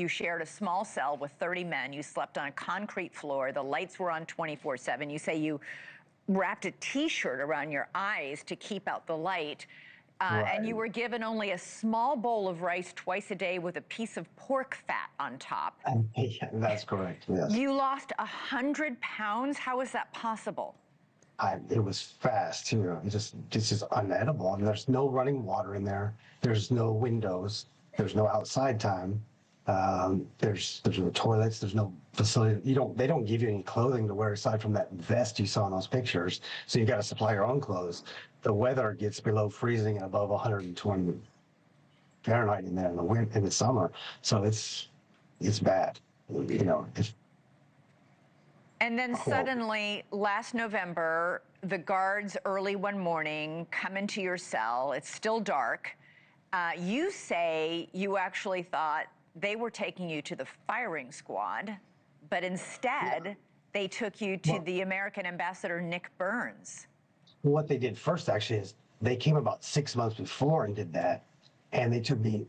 you shared a small cell with 30 men. You slept on a concrete floor. The lights were on 24/7. You say you wrapped a T-shirt around your eyes to keep out the light. Right. And you were given only a small bowl of rice twice a day with a piece of pork fat on top. Yeah, that's correct, yes. You lost 100 pounds? How is that possible? It was fast too. It's just unedible. And there's no running water in there. There's no windows. There's no outside time. There's no toilets. There's no facility. They don't give you any clothing to wear aside from that vest you saw in those pictures. So you got to supply your own clothes. The weather gets below freezing and above 120 Fahrenheit in there in the summer. So it's bad. And then suddenly, last November, the guards early one morning come into your cell. It's still dark. You say you actually thought they were taking you to the firing squad, but instead they took you to the American ambassador, Nick Burns. What they did first, actually, is they came about 6 months before and did that. And they took me,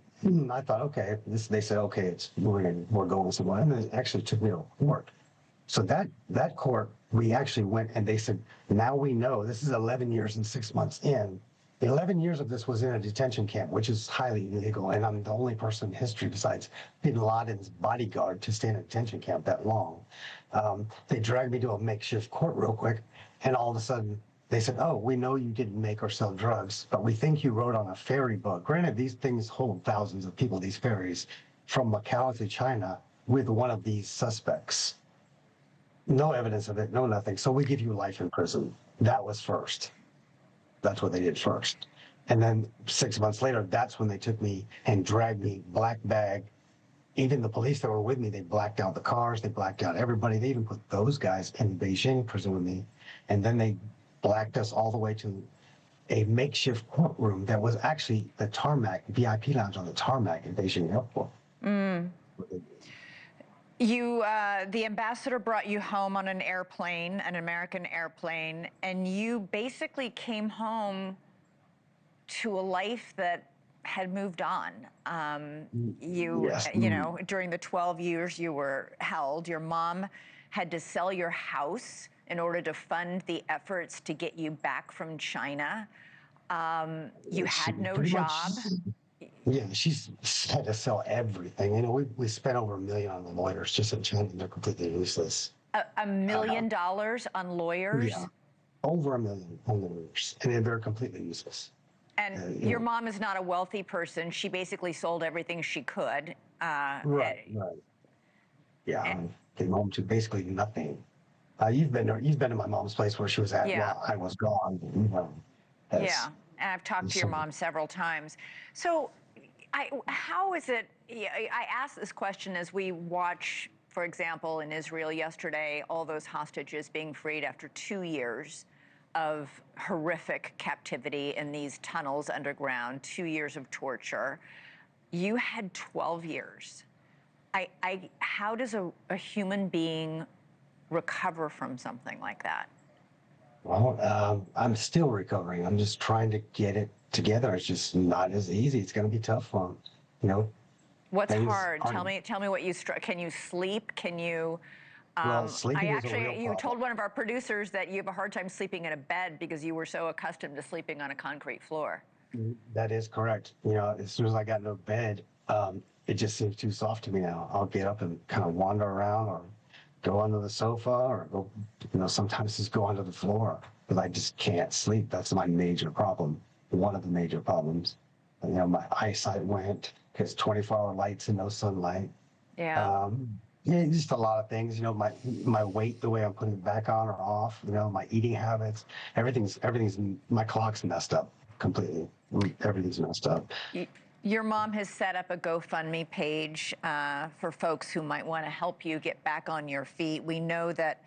I thought, okay, they said, okay, we're going somewhere. And they actually took me to court. So that court, we actually went and they said, now we know this is 11 years and 6 months in. 11 years of this was in a detention camp, which is highly illegal. And I'm the only person in history besides Bin Laden's bodyguard to stay in a detention camp that long. They dragged me to a makeshift court real quick. And all of a sudden they said, oh, we know you didn't make or sell drugs, but we think you rode on a ferry boat. Granted, these things hold thousands of people, these ferries, from Macau to China with one of these suspects. No evidence of it, no nothing. So we give you life in prison. That was first. That's what they did first. And then 6 months later, that's when they took me and dragged me, black bag. Even the police that were with me, they blacked out the cars, they blacked out everybody. They even put those guys in Beijing prison with me. And then they blacked us all the way to a makeshift courtroom that was actually the tarmac, VIP lounge on the tarmac in Beijing airport. The ambassador brought you home on an airplane, an American airplane, and you basically came home to a life that had moved on. Yes. During the 12 years you were held, your mom had to sell your house in order to fund the efforts to get you back from China. You had no job. Yeah, she's had to sell everything. We spent over $1 million on the lawyers just in China. They're completely useless. $1 million on lawyers? Yeah, over $1 million on lawyers, and they're completely useless. And your mom is not a wealthy person. She basically sold everything she could. Right. Yeah, came home to basically nothing. You've been to my mom's place where she was at while I was gone. Yeah, and I've talked to your mom several times. So how is it, I ask this question as we watch, for example, in Israel yesterday, all those hostages being freed after 2 years of horrific captivity in these tunnels underground, 2 years of torture. You had 12 years. How does a human being recover from something like that? Well, I'm still recovering. I'm just trying to get it together. It's just not as easy. It's going to be tough for them, What's hard? Tell me what you can you sleep? Can you? Well, sleeping is a real problem. You told one of our producers that you have a hard time sleeping in a bed because you were so accustomed to sleeping on a concrete floor. That is correct. As soon as I got into bed, it just seems too soft to me now. I'll get up and kind of wander around or go onto the sofa or go, sometimes just go onto the floor because I just can't sleep. That's my major problem. One of the major problems. My eyesight went because 24-hour lights and no sunlight. Yeah. Just a lot of things. My weight, the way I'm putting it back on or off. My eating habits. Everything's. My clock's messed up completely. Everything's messed up. Your mom has set up a GoFundMe page for folks who might want to help you get back on your feet. We know that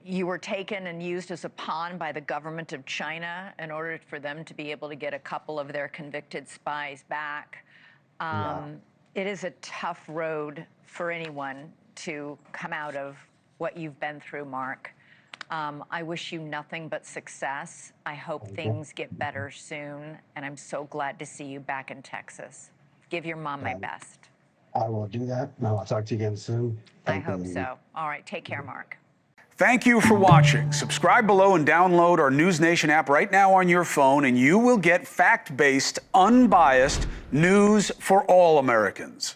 you were taken and used as a pawn by the government of China in order for them to be able to get a couple of their convicted spies back. It is a tough road for anyone to come out of what you've been through, Mark. I wish you nothing but success. I hope things get better soon, and I'm so glad to see you back in Texas. Give your mom my best. I will do that. And I'll talk to you again soon. I hope so. All right, take care, Mark. Thank you for watching. Subscribe below and download our NewsNation app right now on your phone, and you will get fact-based, unbiased news for all Americans.